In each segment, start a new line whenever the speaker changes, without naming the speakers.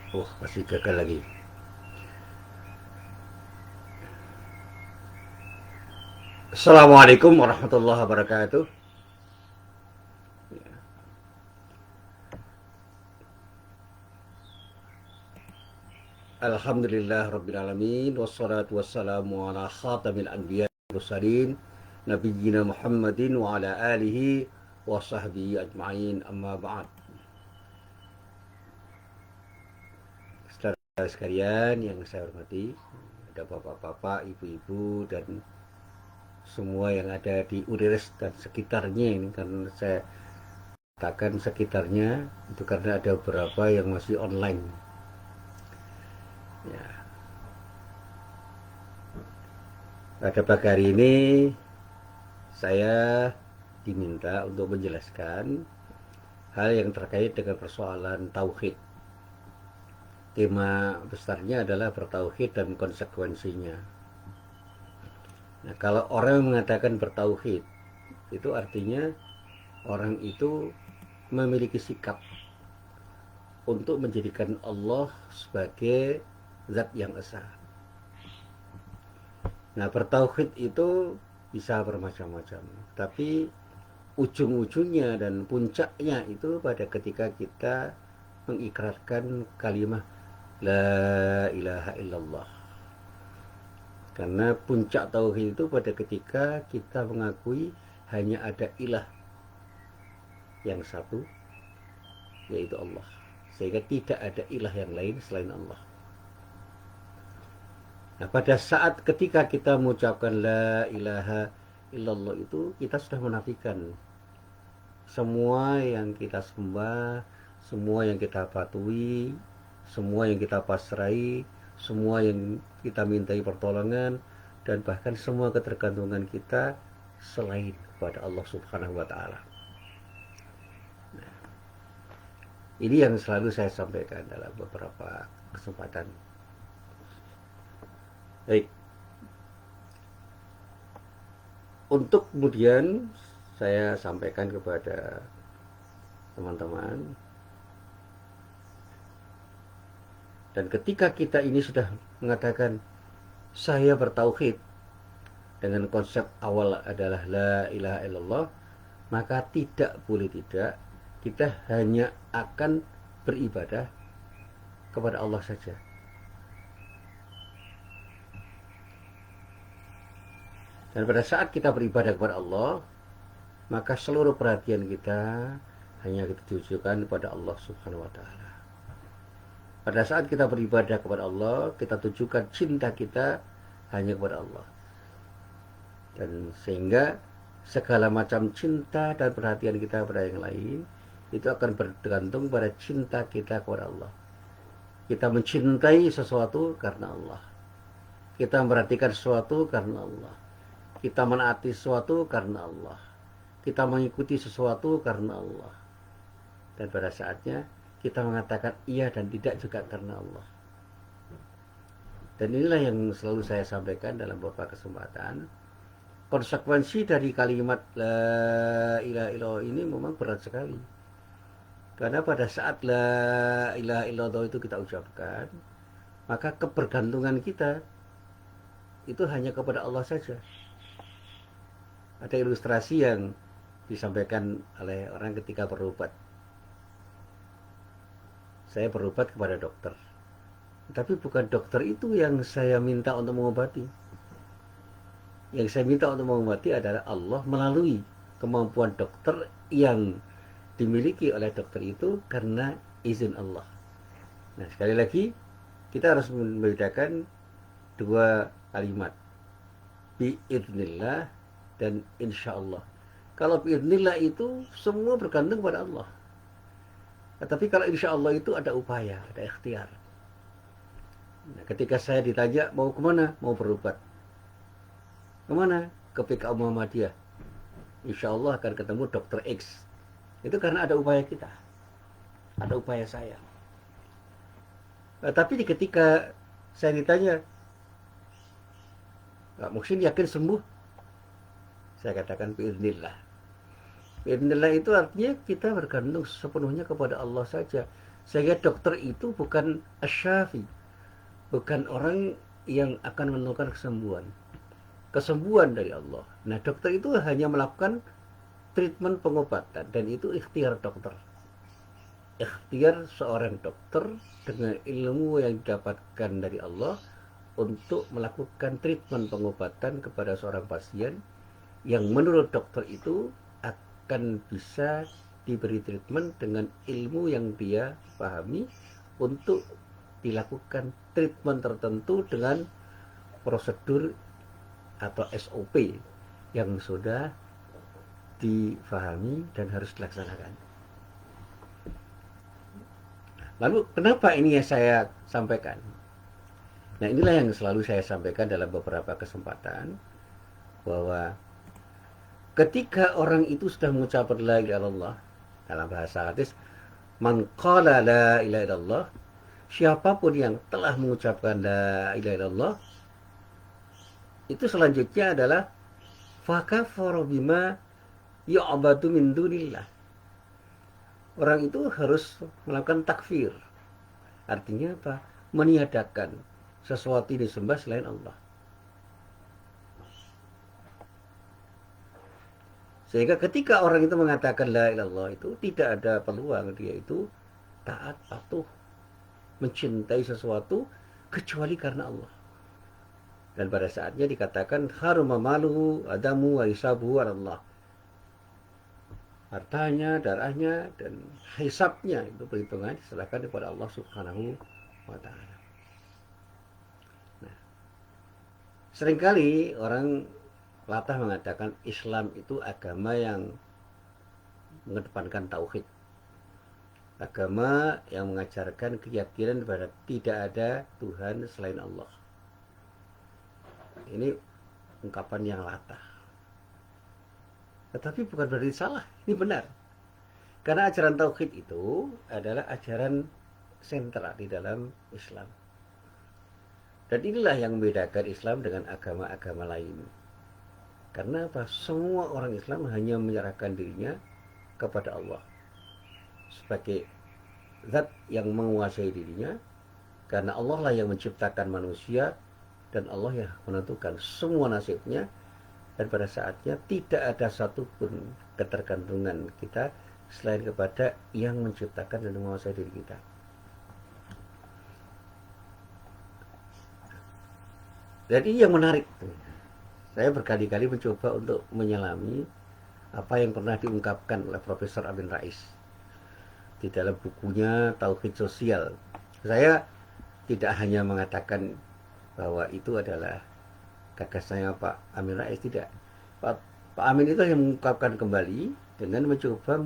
Masih gagal lagi. Assalamualaikum warahmatullahi wabarakatuh. Alhamdulillah rabbil alamin wassalatu wassalamu ala khatamil anbiya mursalin nabiyina Muhammadin wa ala alihi wa sahbihi ajma'in amma ba'd. Saudara sekalian yang saya hormati, ada bapak-bapak, ibu-ibu dan semua yang ada di Unires dan sekitarnya ini, karena saya katakan sekitarnya itu karena ada beberapa yang masih online. Ya, pada pagi hari ini saya diminta untuk menjelaskan hal yang terkait dengan persoalan tauhid. Tema besarnya adalah bertauhid dan konsekuensinya. Nah, kalau orang mengatakan bertauhid, itu artinya orang itu memiliki sikap untuk menjadikan Allah sebagai zat yang esa. Nah, bertauhid itu bisa bermacam-macam, tapi ujung-ujungnya dan puncaknya itu pada ketika kita mengikrarkan kalimat la ilaha illallah. Karena puncak tauhid itu pada ketika kita mengakui hanya ada ilah yang satu, yaitu Allah. Sehingga tidak ada ilah yang lain selain Allah. Nah, pada saat ketika kita mengucapkan la ilaha illallah itu, kita sudah menafikan semua yang kita sembah, semua yang kita patuhi, semua yang kita pasrai, semua yang kita mintai pertolongan, dan bahkan semua ketergantungan kita selain kepada Allah Subhanahu wa Ta'ala. Ini yang selalu saya sampaikan dalam beberapa kesempatan. Baik, untuk kemudian saya sampaikan kepada teman-teman, dan ketika kita ini sudah mengatakan saya bertauhid dengan konsep awal adalah la ilaha illallah, maka tidak boleh tidak kita hanya akan beribadah kepada Allah saja. Dan pada saat kita beribadah kepada Allah, maka seluruh perhatian kita hanya ditujukan kepada Allah Subhanahu wa Ta'ala. Pada saat kita beribadah kepada Allah, kita tujukan cinta kita hanya kepada Allah. Dan sehingga segala macam cinta dan perhatian kita pada yang lain itu akan bergantung pada cinta kita kepada Allah. Kita mencintai sesuatu karena Allah. Kita memperhatikan sesuatu karena Allah. Kita menaati sesuatu karena Allah. Kita mengikuti sesuatu karena Allah. Dan pada saatnya kita mengatakan iya dan tidak juga karena Allah. Dan inilah yang selalu saya sampaikan dalam beberapa kesempatan. Konsekuensi dari kalimat la ilaha illallah ini memang berat sekali. Karena pada saat la ilaha illallah itu kita ucapkan, maka kebergantungan kita itu hanya kepada Allah saja. Ada ilustrasi yang disampaikan oleh orang ketika berobat. Saya berobat kepada dokter, tapi bukan dokter itu yang saya minta untuk mengobati. Yang saya minta untuk mengobati adalah Allah melalui kemampuan dokter yang dimiliki oleh dokter itu karena izin Allah. Nah, sekali lagi kita harus membedakan dua kalimat, biidznillah dan insyaallah. Kalau biidznillah itu semua bergantung pada Allah. Tetapi kalau insyaallah itu ada upaya, ada ikhtiar. Nah, ketika saya ditanya mau kemana, mau berobat, kemana? Ke PKU Muhammadiyah. Insyaallah akan ketemu dokter X. Itu karena ada upaya kita, ada upaya saya. Nah, tapi ketika saya ditanya, nggak mungkin yakin sembuh, saya katakan biidznillah. Biidznillah itu artinya kita bergantung sepenuhnya kepada Allah saja. Sehingga dokter itu bukan asyafi, bukan orang yang akan menemukan kesembuhan. Kesembuhan dari Allah. Nah, dokter itu hanya melakukan treatment pengobatan dan itu ikhtiar dokter. Ikhtiar seorang dokter dengan ilmu yang didapatkan dari Allah untuk melakukan treatment pengobatan kepada seorang pasien yang menurut dokter itu akan bisa diberi treatment dengan ilmu yang dia pahami untuk dilakukan treatment tertentu dengan prosedur atau SOP yang sudah difahami dan harus dilaksanakan. Lalu kenapa ini yang saya sampaikan? Nah, inilah yang selalu saya sampaikan dalam beberapa kesempatan, bahwa ketika orang itu sudah mengucapkan la ilaha illallah, dalam bahasa hadis, man qala la ilaha illallah, siapapun yang telah mengucapkan la ilaha illallah, itu selanjutnya adalah fakafara bima yu'badu min dunillah. Orang itu harus melakukan takfir. Artinya apa? Meniadakan sesuatu yang disembah selain Allah. Sehingga ketika orang itu mengatakan la ilaha illallah, itu tidak ada peluang dia itu taat, patuh, mencintai sesuatu kecuali karena Allah. Dan pada saatnya dikatakan haruma maluhu adamu wa hisabuhu Allah. Hartanya, darahnya, dan hisabnya itu perhitungan diserahkan kepada Allah Subhanahu wa ta'ala. Nah, seringkali orang latah mengatakan Islam itu agama yang mengedepankan tauhid. Agama yang mengajarkan keyakinan bahwa tidak ada Tuhan selain Allah. Ini ungkapan yang latah. Tetapi bukan berarti salah, ini benar. Karena ajaran tauhid itu adalah ajaran sentral di dalam Islam. Dan inilah yang membedakan Islam dengan agama-agama lain. Karena apa? Semua orang Islam hanya menyerahkan dirinya kepada Allah sebagai zat yang menguasai dirinya, karena Allah lah yang menciptakan manusia dan Allah yang menentukan semua nasibnya, dan pada saatnya tidak ada satupun ketergantungan kita selain kepada yang menciptakan dan menguasai diri kita. Jadi yang menarik, saya berkali-kali mencoba untuk menyelami apa yang pernah diungkapkan oleh Profesor Amin Rais di dalam bukunya Tauhid Sosial. Saya tidak hanya mengatakan bahwa itu adalah gagasannya Pak Amin Rais, tidak. Pak Amin itu yang mengungkapkan kembali dengan mencoba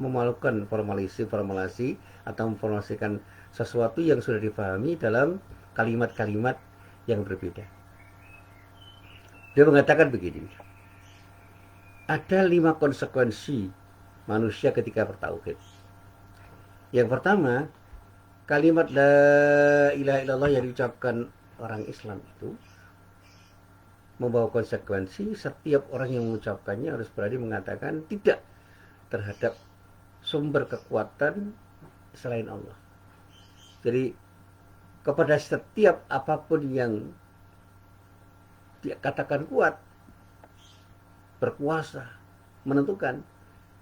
memalukan formulasi atau memformulasikan sesuatu yang sudah dipahami dalam kalimat-kalimat yang berbeda. Dia mengatakan begini, ada 5 konsekuensi manusia ketika bertauhid. Yang pertama, kalimat la ilaha illallah yang diucapkan orang Islam itu membawa konsekuensi setiap orang yang mengucapkannya harus berani mengatakan tidak terhadap sumber kekuatan selain Allah. Jadi kepada setiap apapun yang dia katakan kuat, berkuasa, menentukan,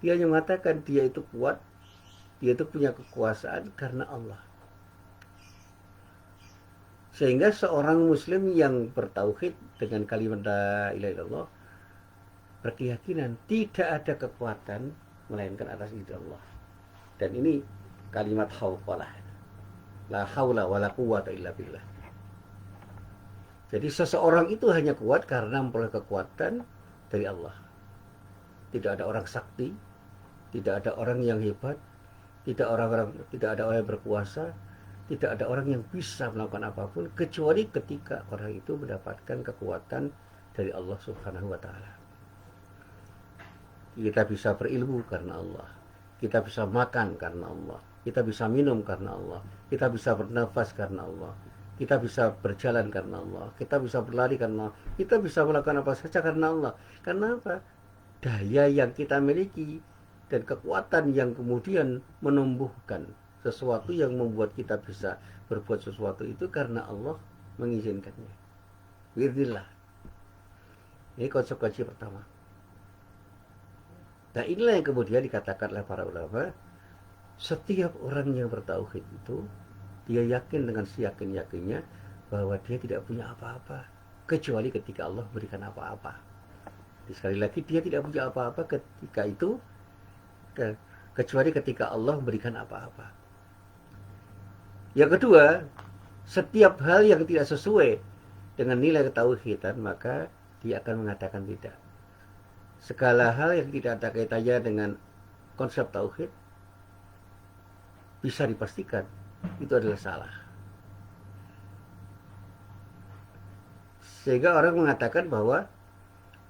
dia hanya mengatakan dia itu kuat, dia itu punya kekuasaan karena Allah. Sehingga seorang muslim yang bertauhid dengan kalimat la ilaha illallah berkeyakinan tidak ada kekuatan melainkan atas izin Allah. Dan ini kalimat hauqalah. La haula wala quwwata illa billah. Jadi seseorang itu hanya kuat karena memperoleh kekuatan dari Allah. Tidak ada orang sakti, tidak ada orang yang hebat, tidak ada orang yang berkuasa, tidak ada orang yang bisa melakukan apapun kecuali ketika orang itu mendapatkan kekuatan dari Allah Subhanahu wa ta'ala. Kita bisa berilmu karena Allah, kita bisa makan karena Allah, kita bisa minum karena Allah, kita bisa bernafas karena Allah, kita bisa berjalan karena Allah, kita bisa berlari karena Allah, kita bisa melakukan apa saja karena Allah. Karena apa? Daya yang kita miliki dan kekuatan yang kemudian menumbuhkan sesuatu yang membuat kita bisa berbuat sesuatu itu karena Allah mengizinkannya. Wirdillah. Ini konsekuensi pertama. Nah inilah yang kemudian dikatakan oleh para ulama, setiap orang yang bertauhid itu dia yakin dengan seyakin-yakinnya bahwa dia tidak punya apa-apa kecuali ketika Allah berikan apa-apa. Sekali lagi, dia tidak punya apa-apa ketika itu kecuali ketika Allah berikan apa-apa. Yang kedua, setiap hal yang tidak sesuai dengan nilai ketauhidan maka dia akan mengatakan tidak. Segala hal yang tidak ada kaitannya dengan konsep tauhid bisa dipastikan itu adalah salah. Sehingga orang mengatakan bahwa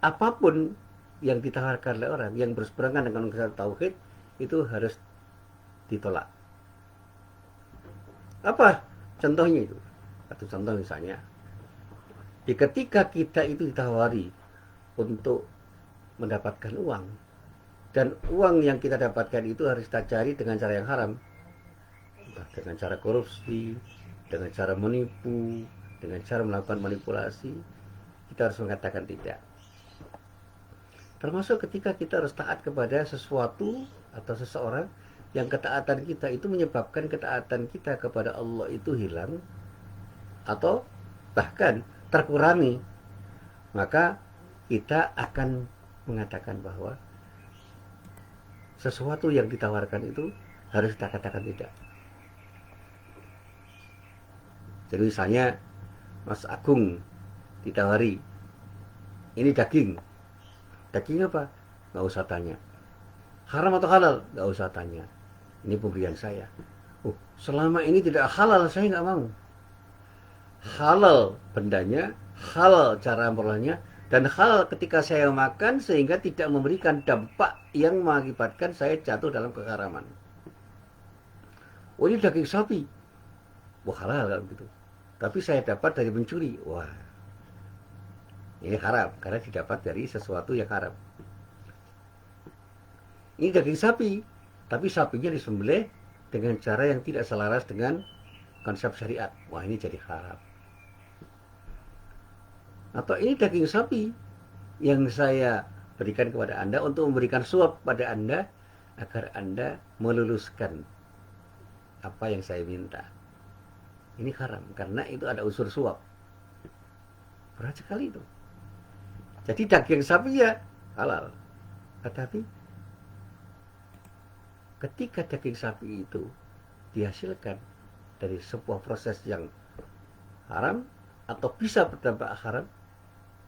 apapun yang ditawarkan oleh orang yang berseberangan dengan konsep tauhid itu harus ditolak. Apa contohnya itu? Satu contoh misalnya, ketika kita itu ditawari untuk mendapatkan uang, dan uang yang kita dapatkan itu harus kita cari dengan cara yang haram, dengan cara korupsi, dengan cara menipu, dengan cara melakukan manipulasi, kita harus mengatakan tidak. Termasuk ketika kita harus taat kepada sesuatu atau seseorang yang ketaatan kita itu menyebabkan ketaatan kita kepada Allah itu hilang atau bahkan terkurangi, maka kita akan mengatakan bahwa sesuatu yang ditawarkan itu harus kita katakan tidak. Jadi misalnya Mas Agung ditawari, ini daging apa? Gak usah tanya. Haram atau halal? Gak usah tanya. Ini pemberian saya. Selama ini tidak halal, saya gak mau. Halal bendanya, halal cara memperolehnya, dan halal ketika saya makan sehingga tidak memberikan dampak yang mengakibatkan saya jatuh dalam keharaman. Ini daging sapi. Halal kalau gitu. Tapi saya dapat dari mencuri. Ini haram karena didapat dari sesuatu yang haram. Ini daging sapi, tapi sapinya disembelih dengan cara yang tidak selaras dengan konsep syariat. Ini jadi haram. Atau ini daging sapi yang saya berikan kepada Anda untuk memberikan suap pada Anda agar Anda meluluskan apa yang saya minta. Ini haram karena itu ada unsur suap. Berat sekali itu. Jadi daging sapi ya halal. Tetapi ketika daging sapi itu dihasilkan dari sebuah proses yang haram atau bisa berdampak haram,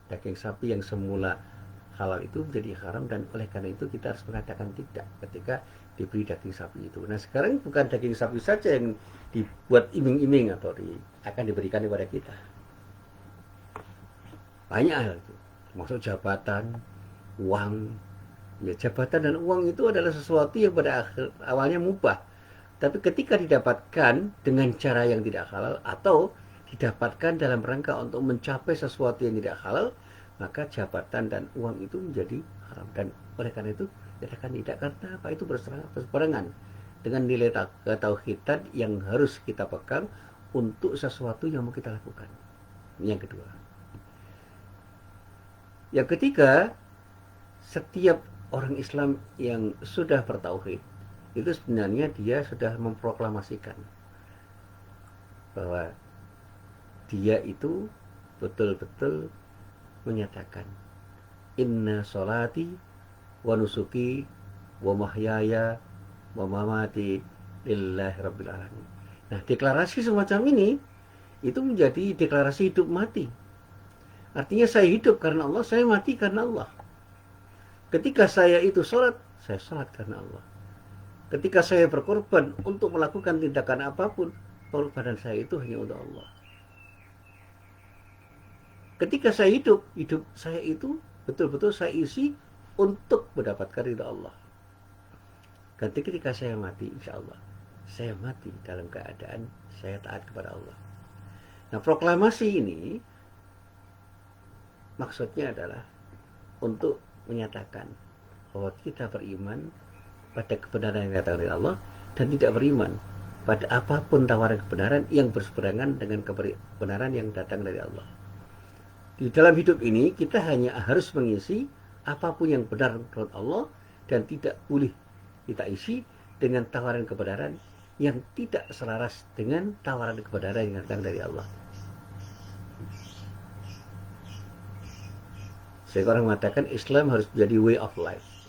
daging sapi yang semula halal itu menjadi haram, dan oleh karena itu kita harus mengatakan tidak ketika diberi daging sapi itu. Nah sekarang bukan daging sapi saja yang dibuat iming-iming atau akan diberikan kepada kita. Banyak hal itu, termasuk jabatan, uang. Ya, jabatan dan uang itu adalah sesuatu yang pada awalnya mubah, tapi ketika didapatkan dengan cara yang tidak halal atau didapatkan dalam rangka untuk mencapai sesuatu yang tidak halal, maka jabatan dan uang itu menjadi haram. Dan oleh karena itu katakan tidak, karena apa? Itu berseberangan dengan nilai ketauhidan yang harus kita pegang untuk sesuatu yang mau kita lakukan. Ini yang kedua. Yang ketiga, setiap orang Islam yang sudah bertauhid itu sebenarnya dia sudah memproklamasikan bahwa dia itu betul-betul menyatakan inna sholati wa nusuki wa mahyaya wa mamati lillahi rabbil alamin. Nah, deklarasi semacam ini itu menjadi deklarasi hidup mati. Artinya saya hidup karena Allah, saya mati karena Allah. Ketika saya itu sholat, saya sholat karena Allah. Ketika saya berkorban untuk melakukan tindakan apapun, pengorbanan saya itu hanya untuk Allah. Ketika saya hidup saya itu betul-betul saya isi untuk mendapatkan ridha Allah. Ketika saya mati, insya Allah saya mati dalam keadaan saya taat kepada Allah. Nah, proklamasi ini maksudnya adalah untuk menyatakan bahwa kita beriman pada kebenaran yang datang dari Allah dan tidak beriman pada apapun tawaran kebenaran yang berseberangan dengan kebenaran yang datang dari Allah. Di dalam hidup ini kita hanya harus mengisi apapun yang benar menurut Allah dan tidak boleh kita isi dengan tawaran kebenaran yang tidak selaras dengan tawaran kebenaran yang datang dari Allah. Sehingga orang mengatakan Islam harus menjadi way of life.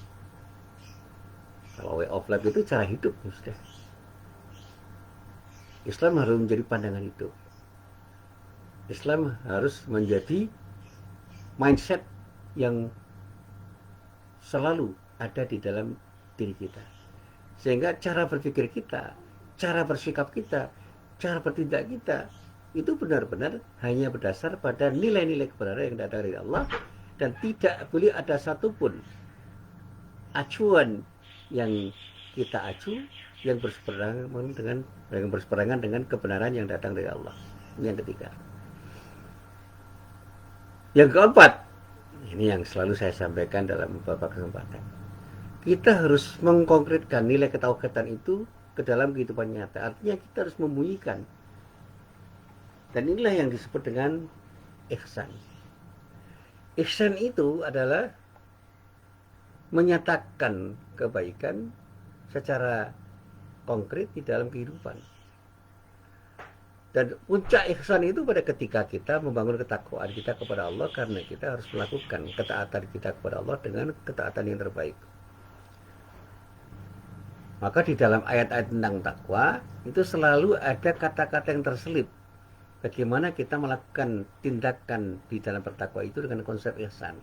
Kalau way of life itu cara hidup, sudah. Islam harus menjadi pandangan hidup. Islam harus menjadi mindset yang selalu ada di dalam diri kita. Sehingga cara berpikir kita, cara bersikap kita, cara bertindak kita itu benar-benar hanya berdasar pada nilai-nilai kebenaran yang datang dari Allah, dan tidak boleh ada satupun acuan yang kita acu yang berseberangan dengan kebenaran yang datang dari Allah. Ini yang ketiga. Yang keempat, ini yang selalu saya sampaikan dalam beberapa kesempatan. Kita harus mengkonkretkan nilai ketauhidan itu ke dalam kehidupan nyata. Artinya kita harus membunyikan. Dan inilah yang disebut dengan ihsan. Ihsan itu adalah menyatakan kebaikan secara konkret di dalam kehidupan. Dan puncak ihsan itu pada ketika kita membangun ketakwaan kita kepada Allah, karena kita harus melakukan ketaatan kita kepada Allah dengan ketaatan yang terbaik. Maka di dalam ayat-ayat tentang takwa itu selalu ada kata-kata yang terselip. Bagaimana kita melakukan tindakan di dalam bertakwa itu dengan konsep ihsan.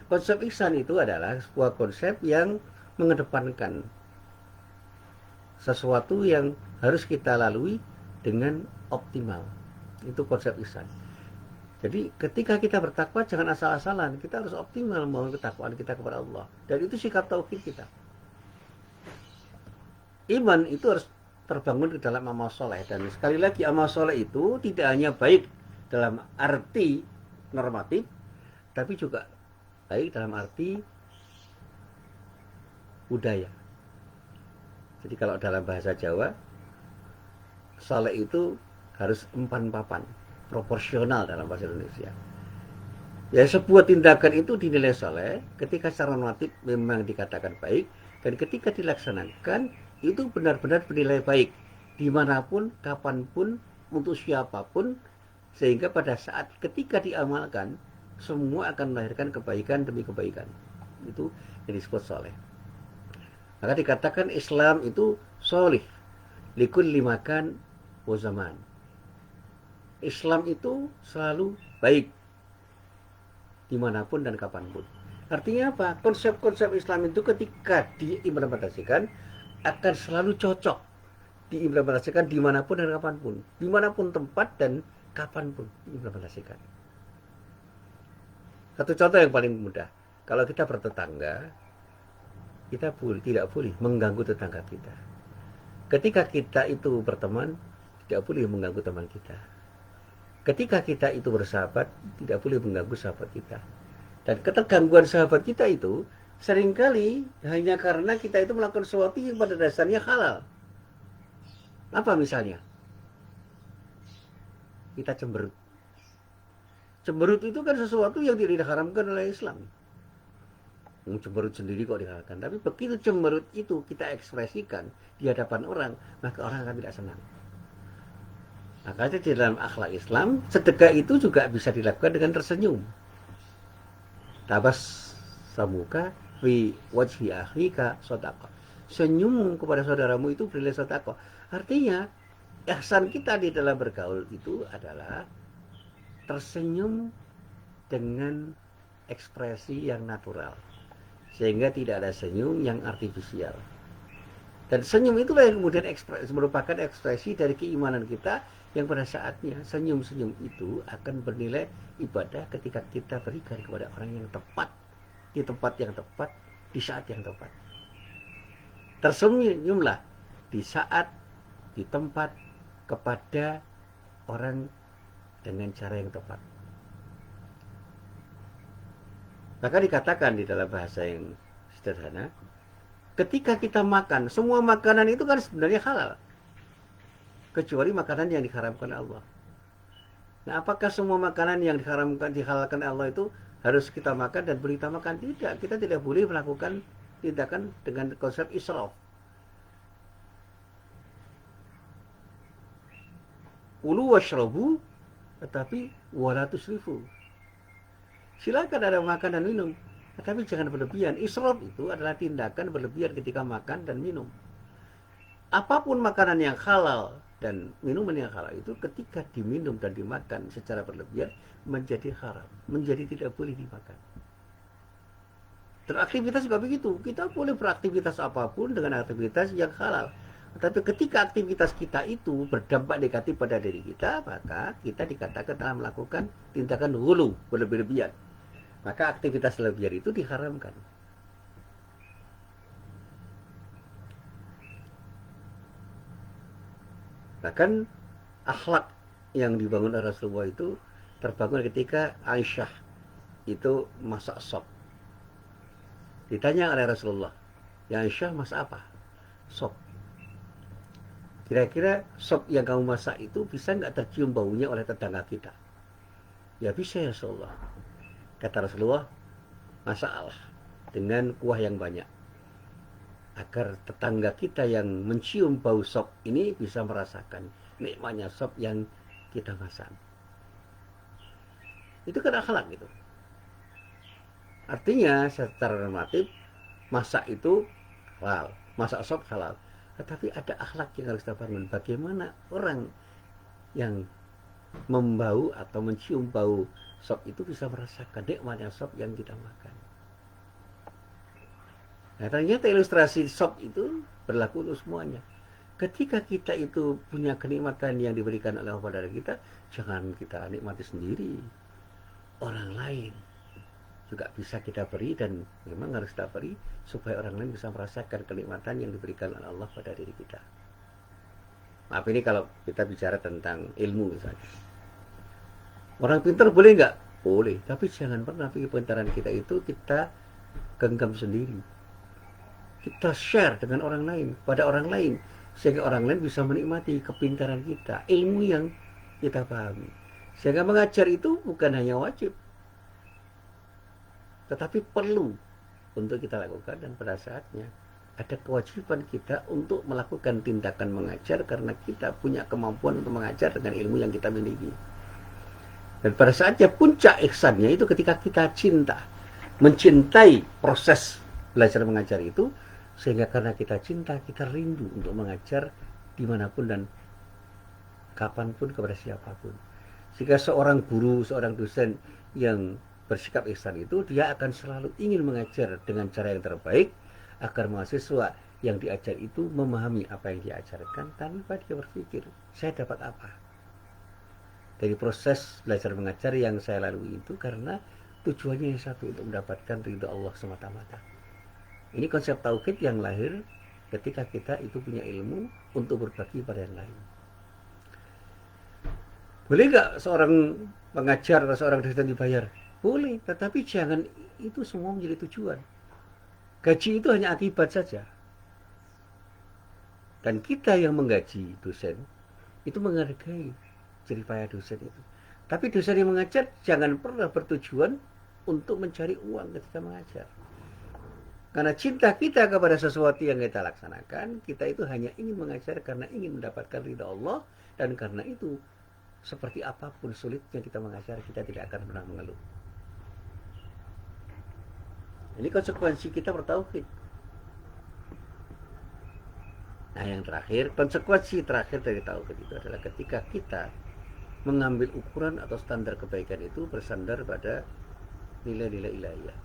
Konsep ihsan itu adalah sebuah konsep yang mengedepankan sesuatu yang harus kita lalui dengan optimal. Itu konsep ihsan. Jadi ketika kita bertakwa jangan asal-asalan, kita harus optimal membangun ketakwaan kita kepada Allah. Dan itu sikap tauhid kita. Iman itu harus terbangun di dalam amal soleh. Dan sekali lagi amal soleh itu tidak hanya baik dalam arti normatif, tapi juga baik dalam arti budaya. Jadi kalau dalam bahasa Jawa, soleh itu harus empan papan, proporsional dalam bahasa Indonesia. Ya, sebuah tindakan itu dinilai soleh ketika secara normatif memang dikatakan baik, dan ketika dilaksanakan itu benar-benar bernilai baik dimanapun, kapanpun, untuk siapapun, sehingga pada saat ketika diamalkan semua akan melahirkan kebaikan demi kebaikan. Itu yang disebut soleh. Maka dikatakan Islam itu solih likulli makan wa zaman. Islam itu selalu baik dimanapun dan kapanpun. Artinya apa? Konsep-konsep Islam itu ketika diimplementasikan akan selalu cocok diimplementasikan dimanapun dan kapanpun, dimanapun tempat dan kapanpun diimplementasikan. Satu contoh yang paling mudah, kalau kita bertetangga, kita tidak boleh mengganggu tetangga kita. Ketika kita itu berteman, tidak boleh mengganggu teman kita. Ketika kita itu bersahabat, tidak boleh mengganggu sahabat kita. Dan ketergangguan sahabat kita itu seringkali hanya karena kita itu melakukan sesuatu yang pada dasarnya halal. Apa misalnya? Kita cemberut. Cemberut itu kan sesuatu yang tidak diharamkan oleh Islam. Cemberut sendiri kok dihalalkan. Tapi begitu cemberut itu kita ekspresikan di hadapan orang, maka orang akan tidak senang. Makanya di dalam akhlak Islam, sedekah itu juga bisa dilakukan dengan tersenyum. Tabas samuka fi wajhi akhika shadaqah. Senyum kepada saudaramu itu bernilai sedekah. Artinya, ihsan kita di dalam bergaul itu adalah tersenyum dengan ekspresi yang natural. Sehingga tidak ada senyum yang artifisial. Dan senyum itulah yang kemudian merupakan ekspresi dari keimanan kita, yang pada saatnya senyum-senyum itu akan bernilai ibadah ketika kita berikan kepada orang yang tepat, di tempat yang tepat, di saat yang tepat. Tersenyumlah di saat, di tempat, kepada orang dengan cara yang tepat. Maka dikatakan di dalam bahasa yang sederhana, ketika kita makan, semua makanan itu kan sebenarnya halal. kecuali makanan yang diharamkan Allah. Nah, apakah semua makanan yang dihalalkan Allah itu harus kita makan dan boleh kita makan? Tidak, kita tidak boleh melakukan tindakan dengan konsep israf. Kulu washrabu, tetapi wala tusrifu. Silakan ada makan dan minum, tetapi jangan berlebihan. Israf itu adalah tindakan berlebihan ketika makan dan minum. Apapun makanan yang halal dan minuman yang halal itu ketika diminum dan dimakan secara berlebihan menjadi haram, menjadi tidak boleh dimakan. Dan aktivitas juga begitu. Kita boleh beraktivitas apapun dengan aktivitas yang halal. Tapi ketika aktivitas kita itu berdampak negatif pada diri kita, maka kita dikatakan telah melakukan tindakan ghulu, berlebihan. Maka aktivitas berlebihan itu diharamkan. Bahkan akhlak yang dibangun oleh Rasulullah itu terbangun ketika Aisyah itu masak sop. Ditanya oleh Rasulullah, "Ya Aisyah, masak apa?" "Sop." "Kira-kira sop yang kamu masak itu bisa nggak tercium baunya oleh tetangga kita?" "Ya bisa ya Rasulullah." Kata Rasulullah, "Masaklah dengan kuah yang banyak, agar tetangga kita yang mencium bau sop ini bisa merasakan nikmatnya sop yang kita masak." Itu kan akhlak gitu. Artinya secara normatif masak itu halal, masak sop halal. Tetapi ada akhlak yang harus kita bangun. Bagaimana orang yang membau atau mencium bau sop itu bisa merasakan nikmatnya sop yang kita makan. Nah, ternyata ilustrasi sop itu berlaku untuk semuanya. Ketika kita itu punya kenikmatan yang diberikan oleh Allah pada kita, jangan kita nikmati sendiri. Orang lain juga bisa kita beri, dan memang harus kita beri supaya orang lain bisa merasakan kenikmatan yang diberikan oleh Allah pada diri kita. Maaf, ini kalau kita bicara tentang ilmu misalnya. Orang pintar boleh nggak? Boleh, tapi jangan pernah kepintaran kita itu kita genggam sendiri. Kita share dengan orang lain, pada orang lain, sehingga orang lain bisa menikmati kepintaran kita, ilmu yang kita pahami. Sehingga mengajar itu bukan hanya wajib, tetapi perlu untuk kita lakukan, dan pada saatnya ada kewajiban kita untuk melakukan tindakan mengajar karena kita punya kemampuan untuk mengajar dengan ilmu yang kita miliki. Dan pada saatnya puncak ihsannya itu ketika kita mencintai proses belajar mengajar itu, sehingga karena kita cinta, kita rindu untuk mengajar dimanapun dan kapanpun kepada siapapun. Sehingga seorang guru, seorang dosen yang bersikap ihsan itu, dia akan selalu ingin mengajar dengan cara yang terbaik agar mahasiswa yang diajar itu memahami apa yang diajarkan tanpa dia berpikir, saya dapat apa dari proses belajar mengajar yang saya lalui itu, karena tujuannya yang satu, untuk mendapatkan ridho Allah semata-mata. Ini konsep tauhid yang lahir ketika kita itu punya ilmu untuk berbagi pada yang lain. Boleh nggak seorang pengajar atau seorang dosen dibayar? Boleh, tetapi jangan itu semua menjadi tujuan. Gaji itu hanya akibat saja. Dan kita yang menggaji dosen itu menghargai jeripaya dosen itu. Tapi dosen yang mengajar jangan pernah bertujuan untuk mencari uang ketika mengajar. Karena cinta kita kepada sesuatu yang kita laksanakan, kita itu hanya ingin mengajar karena ingin mendapatkan ridha Allah, dan karena itu seperti apapun sulitnya kita mengajar, kita tidak akan pernah mengeluh. Ini konsekuensi kita bertauhid. Nah, yang terakhir, konsekuensi terakhir dari tauhid itu adalah ketika kita mengambil ukuran atau standar kebaikan itu bersandar pada nilai-nilai ilahiyah.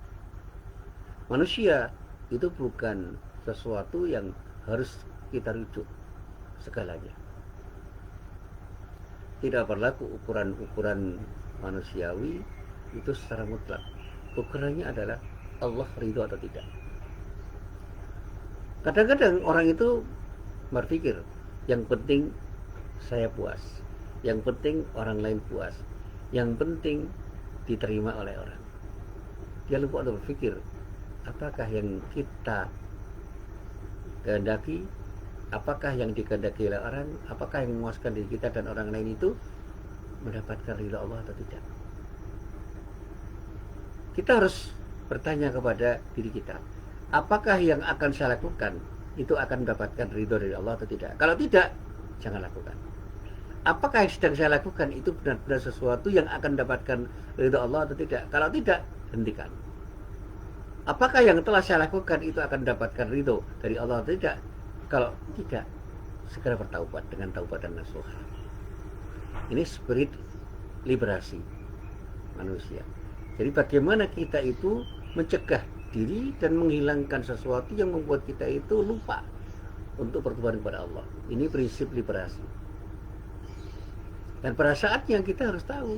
Manusia itu bukan sesuatu yang harus kita rujuk segalanya. Tidak berlaku ukuran-ukuran manusiawi itu secara mutlak. Ukurannya adalah Allah ridho atau tidak. Kadang-kadang orang itu berpikir, yang penting saya puas, yang penting orang lain puas, yang penting diterima oleh orang. Dia lupa untuk berpikir, apakah yang kita kehendaki apakah yang dikehendaki oleh orang, apakah yang memuaskan diri kita dan orang lain itu mendapatkan ridha Allah atau tidak. Kita harus bertanya kepada diri kita, apakah yang akan saya lakukan itu akan mendapatkan ridho dari Allah atau tidak. Kalau tidak, jangan lakukan. Apakah yang sedang saya lakukan itu benar-benar sesuatu yang akan mendapatkan ridho Allah atau tidak. Kalau tidak, hentikan. Apakah yang telah saya lakukan itu akan mendapatkan ridho dari Allah atau tidak. Kalau tidak, segera bertaubat dengan taubatan nasuha. Ini spirit liberasi manusia. Jadi bagaimana kita itu mencegah diri dan menghilangkan sesuatu yang membuat kita itu lupa untuk bertobat kepada Allah. Ini prinsip liberasi. Dan pada saatnya kita harus tahu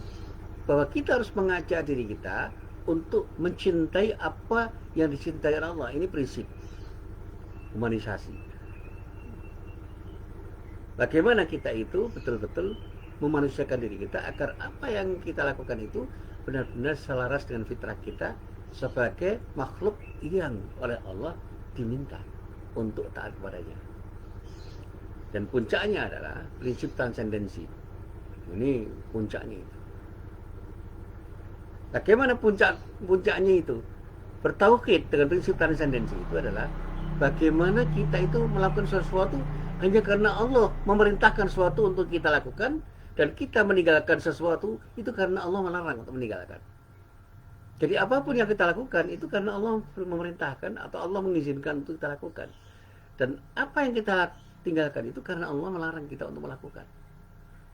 bahwa kita harus mengajak diri kita untuk mencintai apa yang dicintai oleh Allah. Ini prinsip humanisasi. Bagaimana kita itu betul-betul memanusiakan diri kita agar apa yang kita lakukan itu benar-benar selaras dengan fitrah kita sebagai makhluk yang oleh Allah diminta untuk taat kepadanya. Dan puncaknya adalah prinsip transendensi. Ini puncaknya itu. Bagaimana puncaknya itu? Bertauhid dengan prinsip transendensi itu adalah bagaimana kita itu melakukan sesuatu hanya karena Allah memerintahkan sesuatu untuk kita lakukan, dan kita meninggalkan sesuatu itu karena Allah melarang untuk meninggalkan. Jadi apapun yang kita lakukan itu karena Allah memerintahkan atau Allah mengizinkan untuk kita lakukan. Dan apa yang kita tinggalkan itu karena Allah melarang kita untuk melakukan.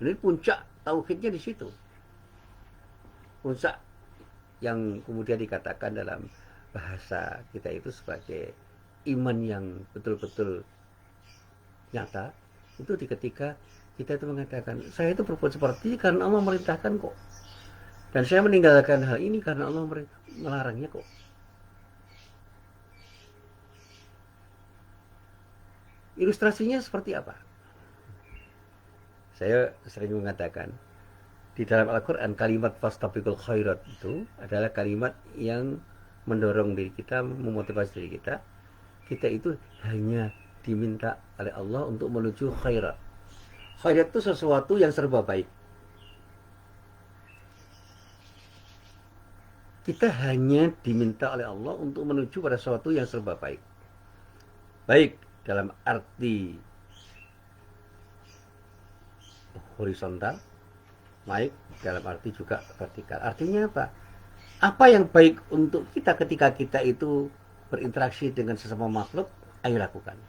Jadi puncak tauhidnya di situ. Puncak yang kemudian dikatakan dalam bahasa kita itu sebagai iman yang betul-betul nyata, itu ketika kita itu mengatakan, saya itu berbuat seperti ini karena Allah merintahkan kok. Dan saya meninggalkan hal ini karena Allah melarangnya kok. Ilustrasinya seperti apa? Saya sering mengatakan, di dalam Al-Quran kalimat fastabiqul khairat itu adalah kalimat yang mendorong diri kita, memotivasi diri kita. Kita itu hanya diminta oleh Allah untuk menuju khairat. Khairat itu sesuatu yang serba baik. Kita hanya diminta oleh Allah untuk menuju pada sesuatu yang serba baik. Baik dalam arti horizontal, baik dalam arti juga vertikal. Artinya apa? Apa yang baik untuk kita ketika kita itu berinteraksi dengan sesama makhluk, ayo lakukan.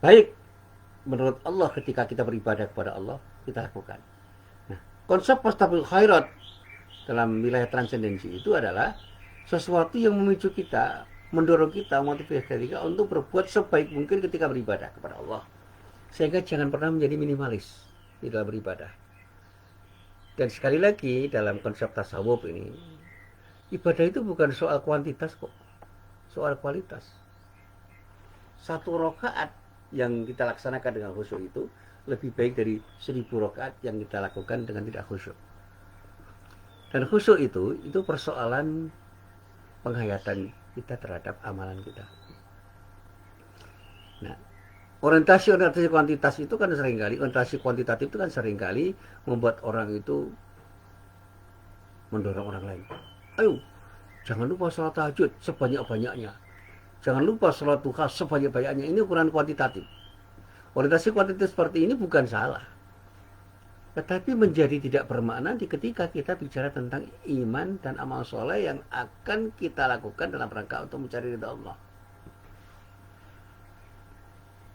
Baik menurut Allah ketika kita beribadah kepada Allah, kita lakukan. Nah, konsep fastabiqul khairat dalam wilayah transendensi itu adalah sesuatu yang memicu kita, mendorong kita, motivasi kita untuk berbuat sebaik mungkin ketika beribadah kepada Allah. Sehingga jangan pernah menjadi minimalis di dalam beribadah. Dan sekali lagi dalam konsep tasawuf ini, ibadah itu bukan soal kuantitas kok, soal kualitas. Satu rakaat yang kita laksanakan dengan khusyuk itu lebih baik dari 1000 rakaat yang kita lakukan dengan tidak khusyuk. Dan khusyuk itu persoalan penghayatan kita terhadap amalan kita. Nah, orientasi kuantitas itu kan seringkali, orientasi kuantitatif itu kan seringkali membuat orang itu mendorong orang lain. Ayo, jangan lupa sholat tahajud sebanyak-banyaknya. Jangan lupa sholat duha sebanyak-banyaknya. Ini ukuran kuantitatif. Orientasi kuantitatif seperti ini bukan salah, tetapi menjadi tidak bermakna ketika kita bicara tentang iman dan amal soleh yang akan kita lakukan dalam rangka untuk mencari ridha Allah.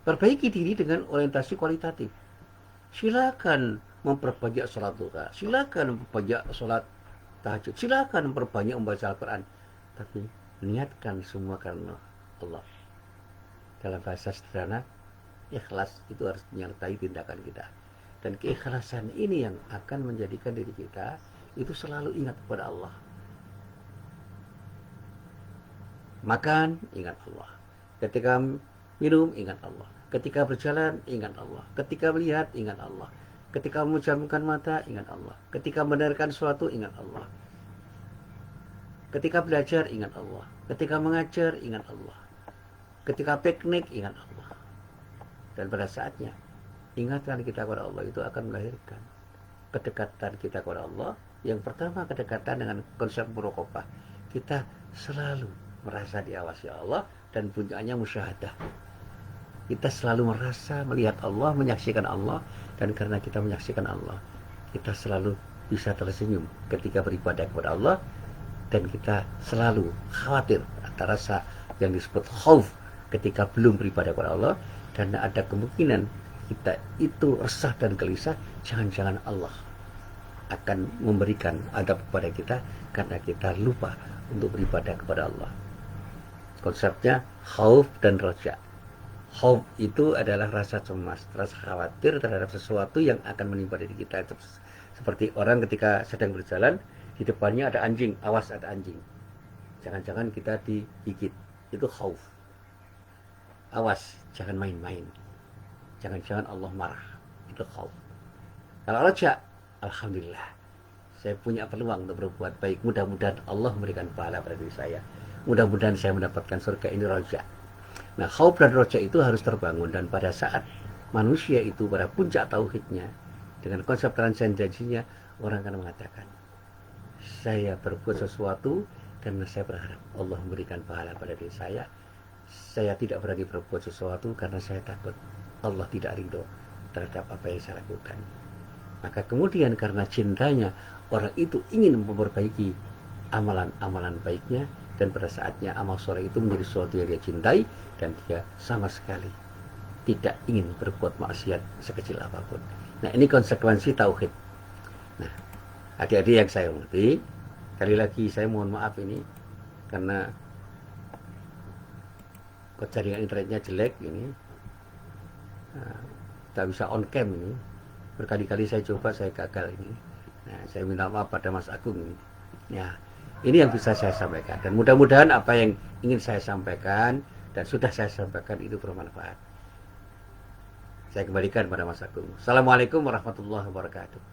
Perbaiki diri dengan orientasi kualitatif. Silakan memperbanyak sholat duha, silakan memperbanyak sholat tahajud, silakan memperbanyak membaca Al-Quran, tapi niatkan semua karena Allah. Dalam bahasa sederhana, ikhlas itu harus menyertai tindakan kita. Dan keikhlasan ini yang akan menjadikan diri kita itu selalu ingat kepada Allah. Makan, ingat Allah. Ketika minum, ingat Allah. Ketika berjalan, ingat Allah. Ketika melihat, ingat Allah. Ketika memejamkan mata, ingat Allah. Ketika mendengarkan sesuatu, ingat Allah. Ketika belajar, ingat Allah. Ketika mengajar, ingat Allah. Ketika piknik, ingat Allah. Dan pada saatnya ingatan kita kepada Allah itu akan melahirkan kedekatan kita kepada Allah. Yang pertama, kedekatan dengan konsep muraqabah. Kita selalu merasa diawasi Allah dan puncaknya musyahadah. Kita selalu merasa melihat Allah, menyaksikan Allah, dan karena kita menyaksikan Allah, kita selalu bisa tersenyum ketika beribadah kepada Allah, dan kita selalu khawatir atas rasa yang disebut khauf ketika belum beribadah kepada Allah, karena ada kemungkinan kita itu resah dan gelisah, jangan-jangan Allah akan memberikan adab kepada kita karena kita lupa untuk beribadah kepada Allah. Konsepnya khauf dan roja. Khauf itu adalah rasa cemas, rasa khawatir terhadap sesuatu yang akan menimpa diri kita. Seperti orang ketika sedang berjalan, di depannya ada anjing, awas ada anjing. Jangan-jangan kita digigit. Itu khauf. Awas, jangan main-main. Jangan-jangan Allah marah. Itu khauf. Kalau roja, alhamdulillah, saya punya peluang untuk berbuat baik. Mudah-mudahan Allah memberikan pahala pada diri saya. Mudah-mudahan saya mendapatkan surga. Ini roja. Nah, khauf dan roja itu harus terbangun, dan pada saat manusia itu pada puncak tauhidnya dengan konsep transendensinya, orang akan mengatakan, saya berbuat sesuatu karena saya berharap Allah memberikan pahala pada diri saya. Saya tidak berani berbuat sesuatu karena saya takut Allah tidak ridho terhadap apa yang saya lakukan. Maka kemudian karena cintanya, orang itu ingin memperbaiki amalan-amalan baiknya, dan pada saatnya amal soleh itu menjadi sesuatu yang dia cintai, dan dia sama sekali tidak ingin berbuat maksiat sekecil apapun. Nah, ini konsekuensi tauhid. Nah, adik-adik yang saya hormati, sekali lagi saya mohon maaf ini karena jaringan internetnya jelek ini, tak bisa on cam ini. Berkali-kali saya coba, saya gagal ini. Nah, saya minta maaf pada Mas Agung ini. Ya, ini yang bisa saya sampaikan, dan mudah-mudahan apa yang ingin saya sampaikan dan sudah saya sampaikan itu bermanfaat. Saya kembalikan pada Mas Agung. Assalamualaikum warahmatullahi wabarakatuh.